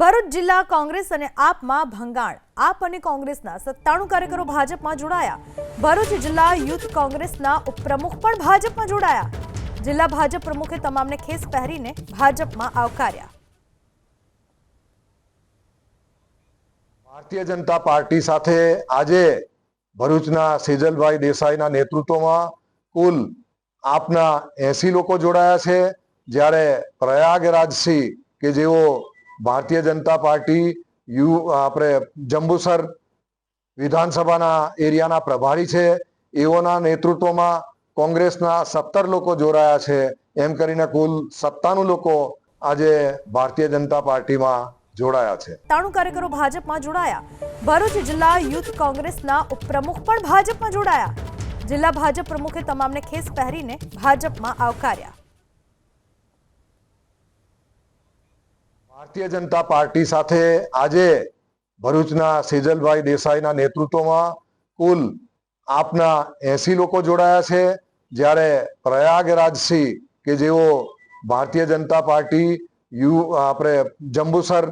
ભરૂચ જિલ્લા કોંગ્રેસ અને આપમાં ભંગાણ। આપ અને કોંગ્રેસના 97 કાર્યકરો ભાજપમાં જોડાયા। ભરૂચ જિલ્લા યુથ કોંગ્રેસના ઉપપ્રમુખ પણ ભાજપમાં જોડાયા। જિલ્લા ભાજપ પ્રમુખે તમામને ખેસ પહેરીને ભાજપમાં આવકાર્યા। ભારતીય જનતા પાર્ટી સાથે આજે ભરૂચના સેજલભાઈ દેસાઈના નેતૃત્વમાં કુલ આપના 80 લોકો જોડાયા છે, જ્યારે પ્રયાગરાજથી કે જેઓ ભારતીય જનતા પાર્ટી આપણે જંબુસર વિધાનસભાના એરિયાના પ્રભારી છે, એઓના નેતૃત્વમાં કોંગ્રેસના 17 લોકો જોડાયા છે। એમ કરીને કુલ 97 લોકો આજે ભારતીય જનતા પાર્ટીમાં જોડાયા છે। 97 કાર્યકરો ભાજપમાં જોડાયા। ભરૂચ જિલ્લા યુથ કોંગ્રેસના ઉપપ્રમુખ પણ ભાજપમાં જોડાયા। જિલ્લા ભાજપ પ્રમુખે તમામને ખેસ પહેરીને ભાજપમાં આવકાર્યા। ભારતીય જનતા પાર્ટી સાથે આજે ભરૂચના સેજલભાઈ દેસાઈના નેતૃત્વમાં કુલ આપના 80 લોકો જોડાયા છે, જ્યારે પ્રયાગરાજથી કે જેઓ ભારતીય જનતા પાર્ટી આપણે જંબુસર